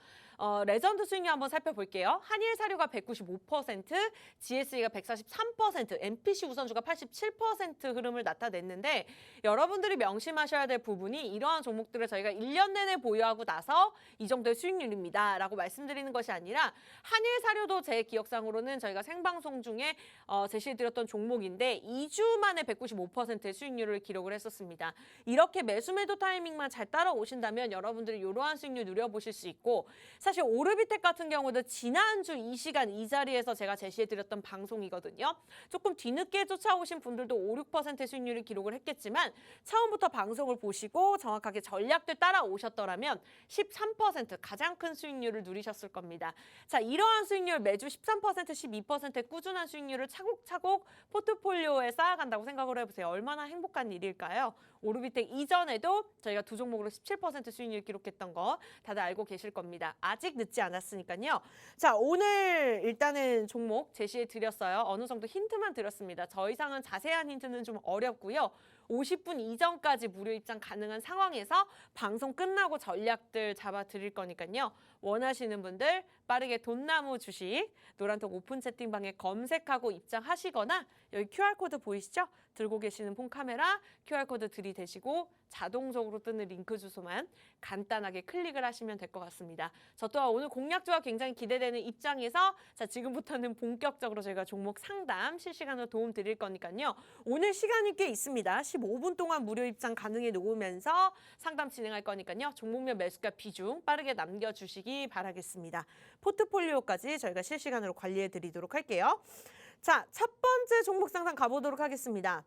레전드 수익률 한번 살펴볼게요. 한일사료가 195%, GSE가 143%, MPC 우선주가 87% 흐름을 나타냈는데 여러분들이 명심하셔야 될 부분이 이러한 종목들을 저희가 1년 내내 보유하고 나서 이 정도의 수익률입니다 라고 말씀드리는 것이 아니라 한일사료도 제 기억상으로는 저희가 생방송 중에 제시해드렸던 종목인데 2주 만에 195%의 수익률을 기록을 했었습니다. 이렇게 매수매도 타이밍만 잘 따라오신다면 여러분들이 이러한 수익률 누려보실 수 있고 사실 오르비텍 같은 경우도 지난주 이 시간 이 자리에서 제가 제시해드렸던 방송이거든요. 조금 뒤늦게 쫓아오신 분들도 5, 6%의 수익률을 기록을 했겠지만 처음부터 방송을 보시고 정확하게 전략들 따라오셨더라면 13% 가장 큰 수익률을 누리셨을 겁니다. 자, 이러한 수익률 매주 13%, 12%의 꾸준한 수익률을 차곡차곡 포트폴리오에 쌓아간다고 생각을 해보세요. 얼마나 행복한 일일까요? 오르비텍 이전에도 저희가 두 종목으로 17% 수익률 기록했던 거 다들 알고 계실 겁니다. 아직 늦지 않았으니까요. 자, 오늘 일단은 종목 제시해 드렸어요. 어느 정도 힌트만 드렸습니다. 더 이상은 자세한 힌트는 좀 어렵고요. 50분 이전까지 무료 입장 가능한 상황에서 방송 끝나고 전략들 잡아 드릴 거니까요. 원하시는 분들 빠르게 돈나무 주식 노란톡 오픈 채팅방에 검색하고 입장하시거나 여기 QR코드 보이시죠? 들고 계시는 폰 카메라 QR코드 들이대시고 자동적으로 뜨는 링크 주소만 간단하게 클릭을 하시면 될 것 같습니다. 저 또한 오늘 공략주가 굉장히 기대되는 입장에서 자, 지금부터는 본격적으로 저희가 종목 상담 실시간으로 도움 드릴 거니까요. 오늘 시간이 꽤 있습니다. 15분 동안 무료 입장 가능해 놓으면서 상담 진행할 거니까요. 종목별 매수가 비중 빠르게 남겨주시기 바라겠습니다. 포트폴리오까지 저희가 실시간으로 관리해 드리도록 할게요. 자, 첫 번째 종목 상담 가보도록 하겠습니다.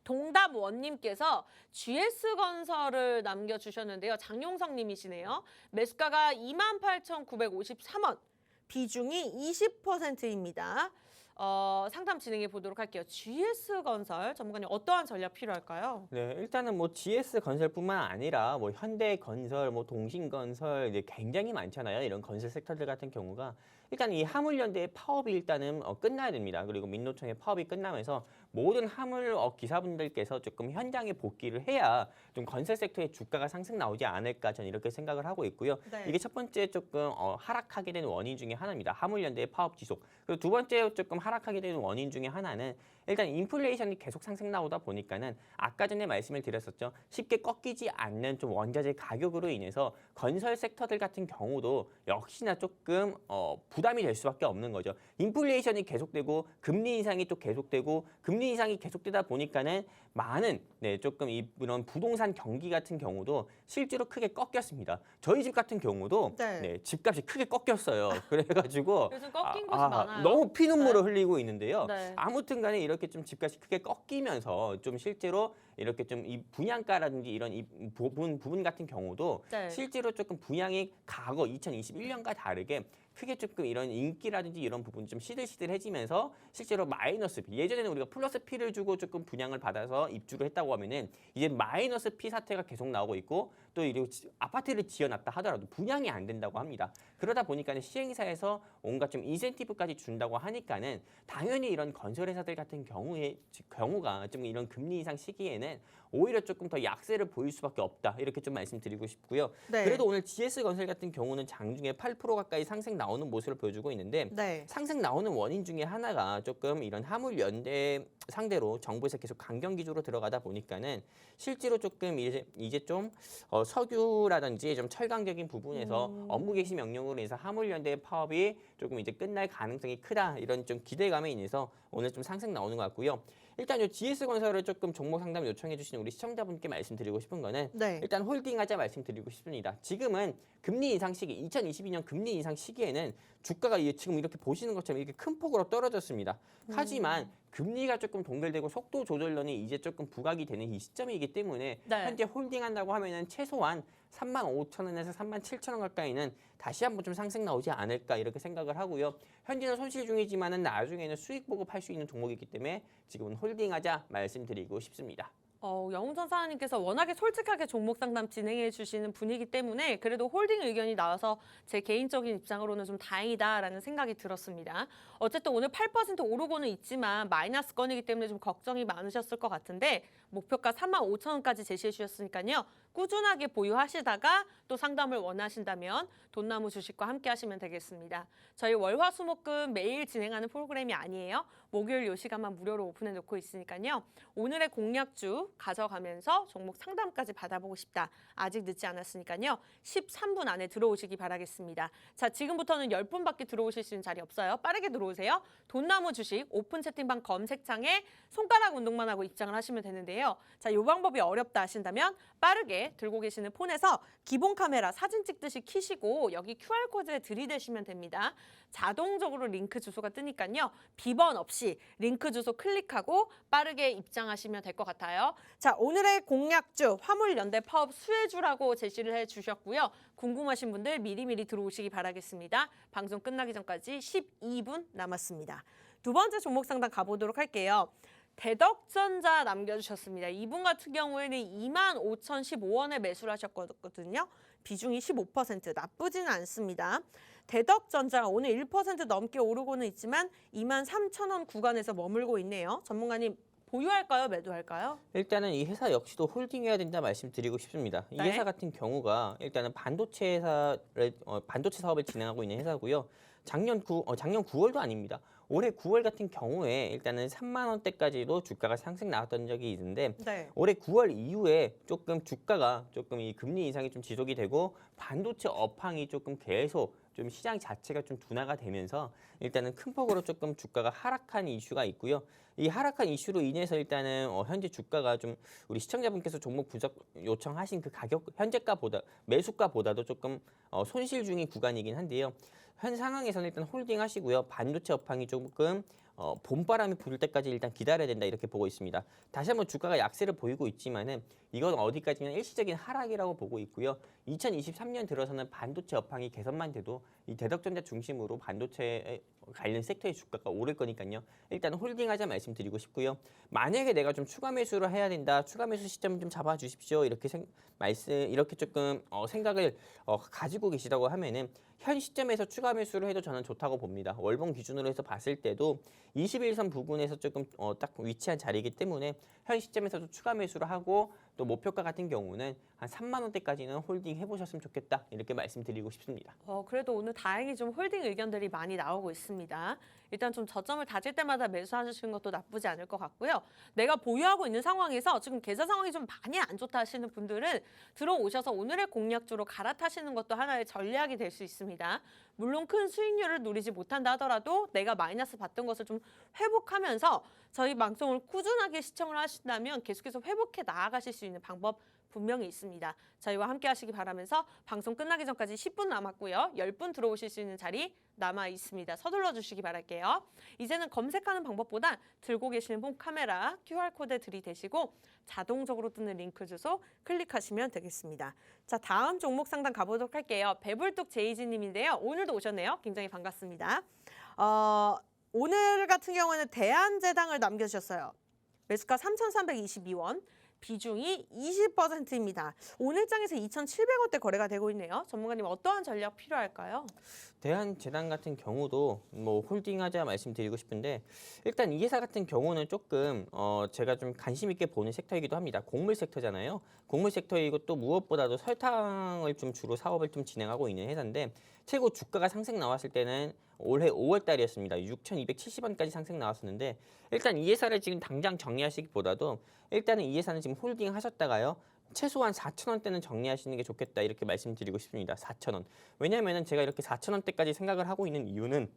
동답원님께서 GS건설을 남겨주셨는데요. 장용성 님이시네요. 매수가가 28,953원, 비중이 20%입니다. 상담 진행해 보도록 할게요. GS건설 전문가님 어떠한 전략 필요할까요? 네, 일단은 뭐 GS건설뿐만 아니라 뭐 현대건설, 뭐 동신건설 이제 굉장히 많잖아요. 이런 건설 섹터들 같은 경우가 일단 이 화물연대의 파업이 일단은 끝나야 됩니다. 그리고 민노총의 파업이 끝나면서 모든 화물 기사분들께서 조금 현장에 복귀를 해야 좀 건설 섹터의 주가가 상승 나오지 않을까 저는 이렇게 생각을 하고 있고요. 네. 이게 첫 번째 조금 하락하게 되는 원인 중에 하나입니다. 화물연대의 파업 지속. 그리고 두 번째 조금 하락하게 되는 원인 중에 하나는 일단 인플레이션이 계속 상승 나오다 보니까는 아까 전에 말씀을 드렸었죠. 쉽게 꺾이지 않는 좀 원자재 가격으로 인해서 건설 섹터들 같은 경우도 역시나 조금 부담이 될 수밖에 없는 거죠. 인플레이션이 계속되고 금리 인상이 또 계속되고 금리 인상이 계속되다 보니까는 많은 조금 이런 부동산 경기 같은 경우도 실제로 크게 꺾였습니다. 저희 집 같은 경우도 집값이 크게 꺾였어요. 그래가지고 요즘 꺾인 곳이 많아요. 너무 피눈물을 흘리고 있는데요. 네. 아무튼간에 이렇게 좀 집값이 크게 꺾이면서 좀 실제로 이렇게 좀 이 분양가라든지 이런 이 부분 같은 경우도 실제로 조금 분양이 과거 2021년과 다르게 크게 조금 이런 인기라든지 이런 부분이 좀 시들시들해지면서 실제로 마이너스 피, 예전에는 우리가 플러스 피를 주고 조금 분양을 받아서 입주를 했다고 하면은 이제 마이너스 피 사태가 계속 나오고 있고 또 이리고 아파트를 지어놨다 하더라도 분양이 안 된다고 합니다. 그러다 보니까는 시행사에서 온갖 좀 인센티브까지 준다고 하니까는 당연히 이런 건설회사들 같은 경우가 좀 이런 금리 인상 시기에는 오히려 조금 더 약세를 보일 수밖에 없다. 이렇게 좀 말씀드리고 싶고요. 네. 그래도 오늘 GS건설 같은 경우는 장중에 8% 가까이 상승 나오는 모습을 보여주고 있는데 네. 상승 나오는 원인 중에 하나가 조금 이런 화물연대 상대로 정부에서 계속 강경 기조로 들어가다 보니까는 실제로 조금 이제 좀 석유라든지 좀 철강적인 부분에서 업무 개시 명령으로 인해서 화물연대의 파업이 조금 이제 끝날 가능성이 크다 이런 좀 기대감에 인해서 오늘 좀 상승 나오는 것 같고요. 일단 이 GS건설을 조금 종목 상담 요청해 주신 우리 시청자분께 말씀드리고 싶은 거는 네. 일단 홀딩하자 말씀드리고 싶습니다. 지금은 금리 인상 시기, 2022년 금리 인상 시기에는 주가가 지금 이렇게 보시는 것처럼 이렇게 큰 폭으로 떨어졌습니다. 하지만 금리가 조금 동결되고 속도 조절론이 이제 조금 부각이 되는 이 시점이기 때문에 네. 현재 홀딩한다고 하면은 최소한 35,000원에서 37,000원 가까이는 다시 한번 좀 상승 나오지 않을까 이렇게 생각을 하고요. 현재는 손실 중이지만은 나중에는 수익 보고 팔 수 있는 종목이기 때문에 지금은 홀딩하자 말씀드리고 싶습니다. 영웅전 사장님께서 워낙에 솔직하게 종목 상담 진행해 주시는 분이기 때문에 그래도 홀딩 의견이 나와서 제 개인적인 입장으로는 좀 다행이다라는 생각이 들었습니다. 어쨌든 오늘 8% 오르고는 있지만 마이너스권이기 때문에 좀 걱정이 많으셨을 것 같은데 목표가 35,000원까지 제시해 주셨으니까요. 꾸준하게 보유하시다가 또 상담을 원하신다면 돈나무 주식과 함께 하시면 되겠습니다. 저희 월화수목금 매일 진행하는 프로그램이 아니에요. 목요일 요 시간만 무료로 오픈해 놓고 있으니까요. 오늘의 공략주 가져가면서 종목 상담까지 받아보고 싶다. 아직 늦지 않았으니까요. 13분 안에 들어오시기 바라겠습니다. 자, 지금부터는 10분밖에 들어오실 수 있는 자리 없어요. 빠르게 들어오세요. 돈나무 주식 오픈 채팅방 검색창에 손가락 운동만 하고 입장을 하시면 되는데요. 자, 이 방법이 어렵다 하신다면 빠르게 들고 계시는 폰에서 기본 카메라 사진 찍듯이 켜시고 여기 QR코드에 들이대시면 됩니다. 자동적으로 링크 주소가 뜨니까요. 비번 없이 링크 주소 클릭하고 빠르게 입장하시면 될 것 같아요. 자, 오늘의 공략주 화물연대 파업 수혜주라고 제시를 해주셨고요. 궁금하신 분들 미리미리 들어오시기 바라겠습니다. 방송 끝나기 전까지 12분 남았습니다. 두 번째 종목 상담 가보도록 할게요. 대덕전자 남겨주셨습니다. 이분 같은 경우에는 25,015원에 매수를 하셨거든요. 비중이 15%, 나쁘지는 않습니다. 대덕전자가 오늘 1% 넘게 오르고는 있지만 23,000원 구간에서 머물고 있네요. 전문가님 보유할까요? 매도할까요? 일단은 이 회사 역시도 홀딩해야 된다 말씀드리고 싶습니다. 이 네. 회사 같은 경우가 일단은 반도체 사업을 진행하고 있는 회사고요. 작년 9월도 아닙니다. 올해 9월 같은 경우에 일단은 3만 원대까지도 주가가 상승 나왔던 적이 있는데 네. 올해 9월 이후에 조금 주가가 조금 이 금리 인상이 좀 지속이 되고 반도체 업황이 조금 계속 좀 시장 자체가 좀 둔화가 되면서 일단은 큰 폭으로 조금 주가가 하락한 이슈가 있고요. 이 하락한 이슈로 인해서 일단은 현재 주가가 좀 우리 시청자분께서 종목 분석 요청하신 그 가격 현재가보다 매수가보다도 조금 손실 중인 구간이긴 한데요. 현 상황에서는 일단 홀딩 하시고요. 반도체 업황이 조금 봄바람이 불 때까지 일단 기다려야 된다 이렇게 보고 있습니다. 다시 한번 주가가 약세를 보이고 있지만은 이건 어디까지는 일시적인 하락이라고 보고 있고요. 2023년 들어서는 반도체 업황이 개선만 돼도 이 대덕전자 중심으로 반도체 관련 섹터의 주가가 오를 거니까요. 일단 홀딩하자 말씀드리고 싶고요. 만약에 내가 좀 추가 매수를 해야 된다. 추가 매수 시점 좀 잡아 주십시오. 이렇게 조금 생각을 가지고 계시다고 하면은 현 시점에서 추가 매수를 해도 저는 좋다고 봅니다. 월봉 기준으로 해서 봤을 때도 21선 부근에서 조금 딱 위치한 자리이기 때문에 현 시점에서도 추가 매수를 하고 또 목표가 같은 경우는 한 3만 원대까지는 홀딩 해보셨으면 좋겠다 이렇게 말씀드리고 싶습니다. 그래도 오늘 다행히 좀 홀딩 의견들이 많이 나오고 있습니다. 일단 좀 저점을 다질 때마다 매수하시는 것도 나쁘지 않을 것 같고요. 내가 보유하고 있는 상황에서 지금 계좌 상황이 좀 많이 안 좋다 하시는 분들은 들어오셔서 오늘의 공략주로 갈아타시는 것도 하나의 전략이 될 수 있습니다. 물론 큰 수익률을 누리지 못한다 하더라도 내가 마이너스 받던 것을 좀 회복하면서 저희 방송을 꾸준하게 시청을 하신다면 계속해서 회복해 나아가실 수 있는 방법 분명히 있습니다. 저희와 함께 하시기 바라면서 방송 끝나기 전까지 10분 남았고요. 10분 들어오실 수 있는 자리 남아 있습니다. 서둘러 주시기 바랄게요. 이제는 검색하는 방법보다 들고 계시는 폰 카메라 QR코드에 들이대시고 자동적으로 뜨는 링크 주소 클릭하시면 되겠습니다. 자, 다음 종목 상담 가보도록 할게요. 배불뚝 제이지님인데요. 오늘도 오셨네요. 굉장히 반갑습니다. 오늘 같은 경우에는 대한제당을 남겨주셨어요. 매수가 3,322원. 비중이 20%입니다. 오늘 장에서 2,700원대 거래가 되고 있네요. 전문가님 어떠한 전략 필요할까요? 대한제당 같은 경우도 뭐 홀딩하자 말씀드리고 싶은데 일단 이 회사 같은 경우는 조금 제가 좀 관심 있게 보는 섹터이기도 합니다. 곡물 섹터잖아요. 곡물 섹터이고 또 무엇보다도 설탕을 좀 주로 사업을 좀 진행하고 있는 회사인데 최고 주가가 상승 나왔을 때는 올해 5월 달이었습니다. 6,270원까지 상승 나왔었는데 일단 이 회사를 지금 당장 정리하시기보다도 일단은 이 회사는 지금 홀딩 하셨다가요. 최소한 4,000원대는 정리하시는 게 좋겠다 이렇게 말씀드리고 싶습니다. 4,000원. 왜냐하면 제가 이렇게 4,000원대까지 생각을 하고 있는 이유는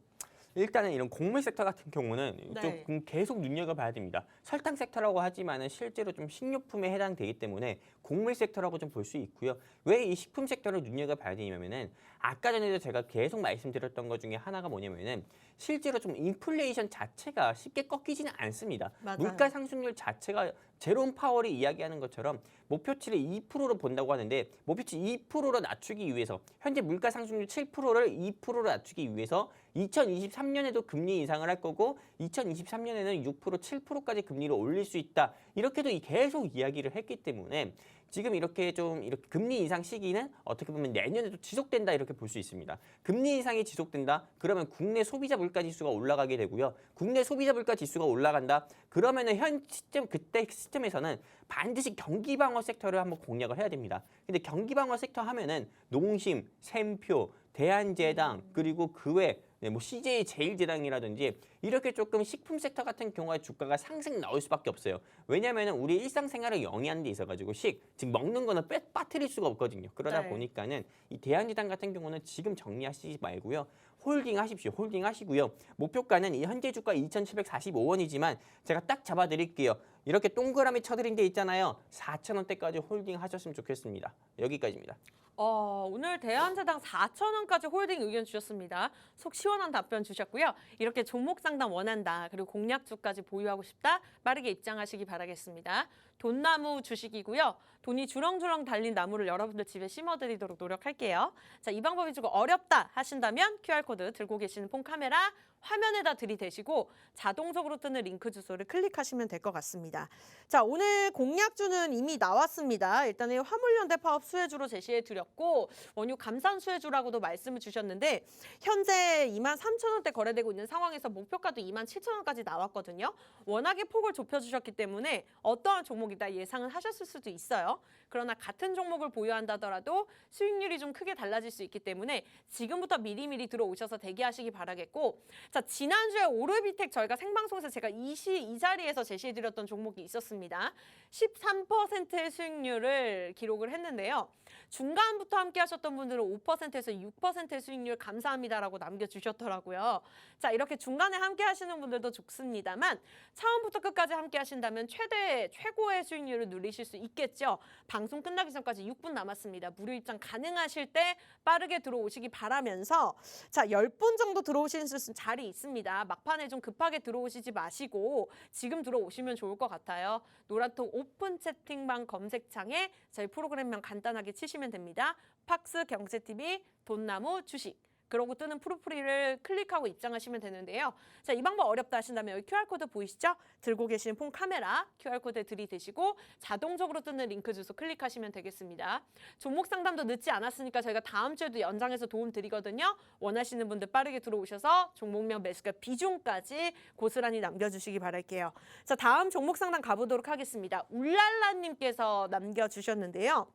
일단은 이런 곡물 섹터 같은 경우는 네. 좀 계속 눈여겨봐야 됩니다. 설탕 섹터라고 하지만은 실제로 좀 식료품에 해당되기 때문에 곡물 섹터라고 좀 볼 수 있고요. 왜 이 식품 섹터를 눈여겨봐야 되냐면은 아까 전에도 제가 계속 말씀드렸던 것 중에 하나가 뭐냐면은 실제로 좀 인플레이션 자체가 쉽게 꺾이지는 않습니다. 맞아요. 물가 상승률 자체가 제롬 파월이 이야기하는 것처럼 목표치를 2%로 본다고 하는데 목표치 2%로 낮추기 위해서 현재 물가 상승률 7%를 2%로 낮추기 위해서 2023년에도 금리 인상을 할 거고 2023년에는 6%, 7%까지 금리를 올릴 수 있다. 이렇게도 계속 이야기를 했기 때문에 지금 이렇게 좀 이렇게 금리 인상 시기는 어떻게 보면 내년에도 지속된다 이렇게 볼 수 있습니다. 금리 인상이 지속된다. 그러면 국내 소비자 물가 지수가 올라가게 되고요. 국내 소비자 물가 지수가 올라간다. 그러면은 현 시점 그때 시점에서는 반드시 경기 방어 섹터를 한번 공략을 해야 됩니다. 근데 경기 방어 섹터 하면은 농심, 샘표, 대한제당 그리고 그 외 뭐 CJ 제일제당이라든지 이렇게 조금 식품 섹터 같은 경우에 주가가 상승 나올 수밖에 없어요. 왜냐하면 우리 일상생활을 영위하는 데 있어가지고 지금 먹는 거는 빠뜨릴 수가 없거든요. 그러다 네. 보니까는 이 대한제당 같은 경우는 지금 정리하시지 말고요. 홀딩 하십시오. 홀딩 하시고요. 목표가는 이 현재 주가 2,745원이지만 제가 딱 잡아드릴게요. 이렇게 동그라미 쳐드린 데 있잖아요. 4,000원대까지 홀딩 하셨으면 좋겠습니다. 여기까지입니다. 오늘 대한제당 4,000원까지 홀딩 의견 주셨습니다. 속 시원한 답변 주셨고요. 이렇게 종목 상담 원한다. 그리고 공략주까지 보유하고 싶다. 빠르게 입장하시기 바라겠습니다. 돈나무 주식이고요. 돈이 주렁주렁 달린 나무를 여러분들 집에 심어드리도록 노력할게요. 자, 이 방법이 조금 어렵다 하신다면 QR코드 들고 계시는 폰 카메라 화면에다 들이대시고 자동적으로 뜨는 링크 주소를 클릭하시면 될 것 같습니다. 자, 오늘 공략주는 이미 나왔습니다. 일단은 화물연대 파업 수혜주로 제시해 드렸고 원유 감산 수혜주라고도 말씀을 주셨는데 현재 23,000원대 거래되고 있는 상황에서 목표가도 27,000원까지 나왔거든요. 워낙에 폭을 좁혀주셨기 때문에 어떠한 종목이다 예상은 하셨을 수도 있어요. 그러나 같은 종목을 보유한다더라도 수익률이 좀 크게 달라질 수 있기 때문에 지금부터 미리미리 들어오셔서 대기하시기 바라겠고 자, 지난주에 오르비텍 저희가 생방송에서 제가 이 자리에서 제시해드렸던 종목이 있었습니다. 13%의 수익률을 기록을 했는데요. 중간부터 함께 하셨던 분들은 5%에서 6%의 수익률 감사합니다라고 남겨주셨더라고요. 자, 이렇게 중간에 함께 하시는 분들도 좋습니다만 처음부터 끝까지 함께 하신다면 최고의 수익률을 누리실 수 있겠죠. 방송 끝나기 전까지 6분 남았습니다. 무료 입장 가능하실 때 빠르게 들어오시기 바라면서 자, 10분 정도 들어오실 수 있는 자리 있습니다. 막판에 좀 급하게 들어오시지 마시고 지금 들어오시면 좋을 것 같아요. 노란통 오픈 채팅방 검색창에 저희 프로그램명 간단하게 치시면 됩니다. 팍스 경제TV 돈나무 주식. 그러고 뜨는 프로필을 클릭하고 입장하시면 되는데요. 자, 이 방법 어렵다 하신다면 여기 QR코드 보이시죠? 들고 계신 폰 카메라 QR코드에 들이대시고 자동적으로 뜨는 링크 주소 클릭하시면 되겠습니다. 종목 상담도 늦지 않았으니까 저희가 다음 주에도 연장해서 도움 드리거든요. 원하시는 분들 빠르게 들어오셔서 종목명 매수가 비중까지 고스란히 남겨주시기 바랄게요. 자, 다음 종목 상담 가보도록 하겠습니다. 울랄라님께서 남겨주셨는데요.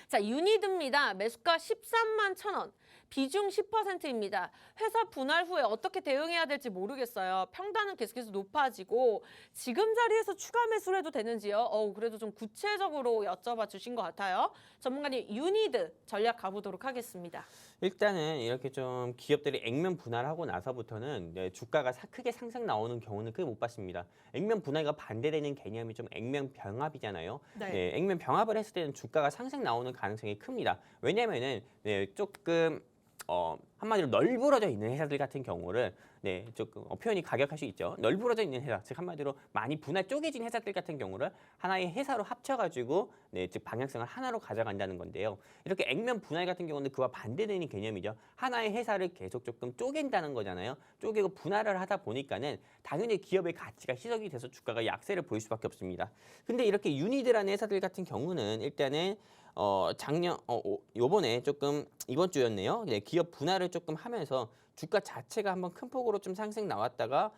자, 유니드입니다. 매수가 13만 1,000원. 비중 10%입니다. 회사 분할 후에 어떻게 대응해야 될지 모르겠어요. 평단은 계속해서 높아지고 지금 자리에서 추가 매수를 해도 되는지요? 그래도 좀 구체적으로 여쭤봐 주신 것 같아요. 전문가님 유니드 전략 가보도록 하겠습니다. 일단은 이렇게 좀 기업들이 액면 분할하고 나서부터는 주가가 크게 상승 나오는 경우는 크게 못 봤습니다. 액면 분할과 반대되는 개념이 좀 액면 병합이잖아요. 네. 액면 병합을 했을 때는 주가가 상승 나오는 가능성이 큽니다. 왜냐하면은 조금 한마디로 널브러져 있는 회사들 같은 경우를 조금 표현이 가격할 수 있죠. 널브러져 있는 회사, 즉 한마디로 많이 분할 쪼개진 회사들 같은 경우를 하나의 회사로 합쳐가지고 즉 방향성을 하나로 가져간다는 건데요. 이렇게 액면 분할 같은 경우는 그와 반대되는 개념이죠. 하나의 회사를 계속 조금 쪼갠다는 거잖아요. 쪼개고 분할을 하다 보니까는 당연히 기업의 가치가 희석이 돼서 주가가 약세를 보일 수밖에 없습니다. 근데 이렇게 유니드라는 회사들 같은 경우는 일단은 요번에 조금 이번 주였네요. 기업 분할을 조금 하면서 주가 자체가 한번 큰 폭으로 좀 상승 나왔다가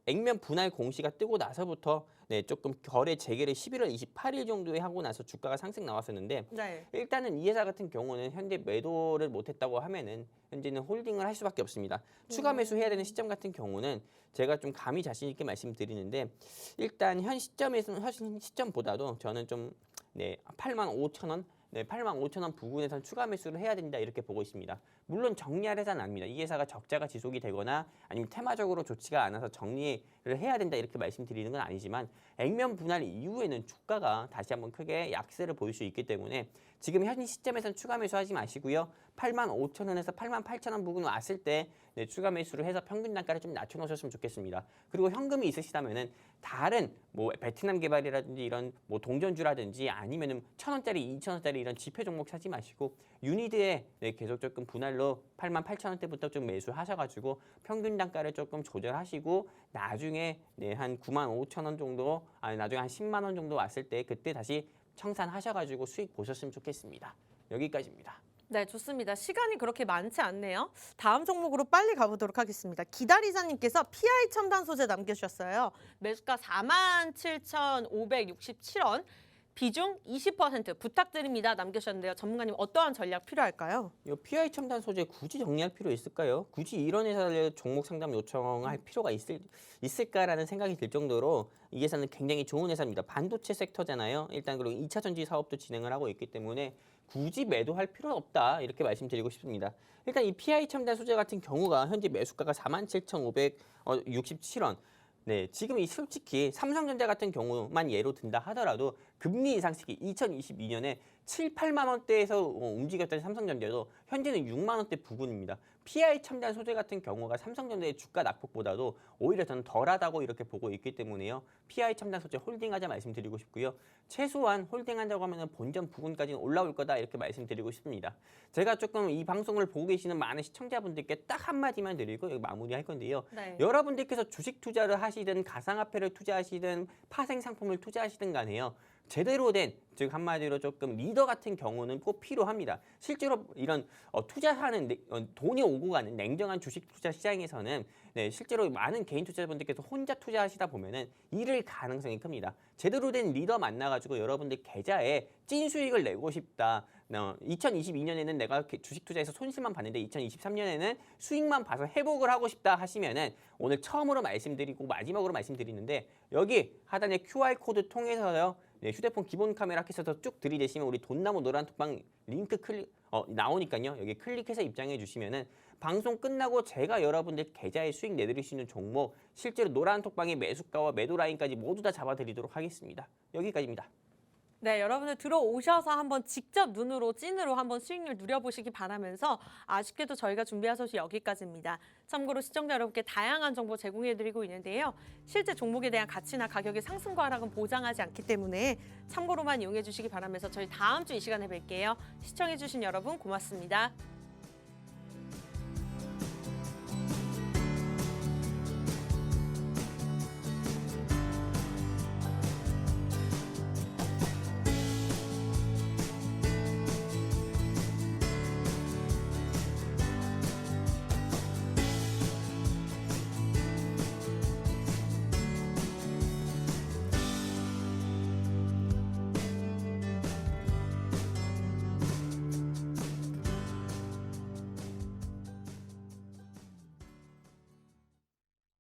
액면 분할 공시가 뜨고 나서부터 조금 거래 재개를 11월 28일 정도에 하고 나서 주가가 상승 나왔었는데 네. 일단은 이 회사 같은 경우는 현재 매도를 못했다고 하면은 현재는 홀딩을 할 수밖에 없습니다. 추가 매수해야 되는 시점 같은 경우는 제가 좀 감히 자신 있게 말씀드리는데 일단 현 시점보다도 저는 좀 85,000원 85,000원 부근에선 추가 매수를 해야 된다 이렇게 보고 있습니다. 물론 정리할 회사는 아닙니다. 이 회사가 적자가 지속이 되거나 아니면 테마적으로 좋지가 않아서 정리를 해야 된다 이렇게 말씀드리는 건 아니지만 액면 분할 이후에는 주가가 다시 한번 크게 약세를 보일 수 있기 때문에 지금 현 시점에서는 추가 매수하지 마시고요. 85,000원에서 88,000원 부근 왔을 때 추가 매수를 해서 평균 단가를 좀 낮춰놓으셨으면 좋겠습니다. 그리고 현금이 있으시다면은 다른 베트남 개발이라든지 이런 동전주라든지 아니면은 1,000원짜리, 2,000원짜리 이런 지표 종목 사지 마시고 유니드에 계속 조금 분할로 88,000원대부터 좀 매수하셔가지고 평균 단가를 조금 조절하시고 나중에 한 95,000원 정도, 나중에 한 10만 원 정도 왔을 때 그때 다시 청산하셔가지고 수익 보셨으면 좋겠습니다. 여기까지입니다. 네, 좋습니다. 시간이 그렇게 많지 않네요. 다음 종목으로 빨리 가보도록 하겠습니다. 기다리자님께서 PI 첨단 소재 남겨주셨어요. 매수가 47,567원, 비중 20% 부탁드립니다. 남겨주셨는데요. 전문가님 어떠한 전략 필요할까요? 이 PI 첨단 소재 굳이 정리할 필요 있을까요? 굳이 이런 회사를 종목 상담 요청할 필요가 있을까라는 생각이 들 정도로 이 회사는 굉장히 좋은 회사입니다. 반도체 섹터잖아요. 일단 그리고 2차 전지 사업도 진행을 하고 있기 때문에 굳이 매도할 필요는 없다 이렇게 말씀드리고 싶습니다. 일단 이 PI 첨단 소재 같은 경우가 현재 매수가가 47,567원. 지금 솔직히 삼성전자 같은 경우만 예로 든다 하더라도 금리 인상 시기 2022년에 7, 8만 원대에서 움직였던 삼성전자도 현재는 6만 원대 부근입니다. PI 첨단 소재 같은 경우가 삼성전자의 주가 낙폭보다도 오히려 저는 덜하다고 이렇게 보고 있기 때문에요. PI 첨단 소재 홀딩하자 말씀드리고 싶고요. 최소한 홀딩한다고 하면 본전 부근까지는 올라올 거다 이렇게 말씀드리고 싶습니다. 제가 조금 이 방송을 보고 계시는 많은 시청자분들께 딱 한마디만 드리고 여기 마무리할 건데요. 네. 여러분들께서 주식 투자를 하시든 가상화폐를 투자하시든 파생 상품을 투자하시든 간에요. 제대로 된, 즉 한마디로 조금 리더 같은 경우는 꼭 필요합니다. 실제로 이런 투자하는 돈이 오고 가는 냉정한 주식 투자 시장에서는 실제로 많은 개인 투자자분들께서 혼자 투자하시다 보면은 잃을 가능성이 큽니다. 제대로 된 리더 만나가지고 여러분들 계좌에 찐 수익을 내고 싶다. 2022년에는 내가 주식 투자에서 손실만 봤는데 2023년에는 수익만 봐서 회복을 하고 싶다 하시면은 오늘 처음으로 말씀드리고 마지막으로 말씀드리는데 여기 하단에 QR코드 통해서요. 휴대폰 기본 카메라 켜서 쭉 들이대시면 우리 돈나무 노란톡방 링크 나오니까요. 여기 클릭해서 입장해 주시면은 방송 끝나고 제가 여러분들 계좌에 수익 내드릴 수 있는 종목 실제로 노란톡방의 매수가와 매도 라인까지 모두 다 잡아드리도록 하겠습니다. 여기까지입니다. 네, 여러분들 들어오셔서 한번 직접 눈으로 찐으로 한번 수익률 누려보시기 바라면서 아쉽게도 저희가 준비한 소식 여기까지입니다. 참고로 시청자 여러분께 다양한 정보 제공해드리고 있는데요. 실제 종목에 대한 가치나 가격의 상승과 하락은 보장하지 않기 때문에 참고로만 이용해 주시기 바라면서 저희 다음 주 이 시간에 뵐게요. 시청해 주신 여러분 고맙습니다.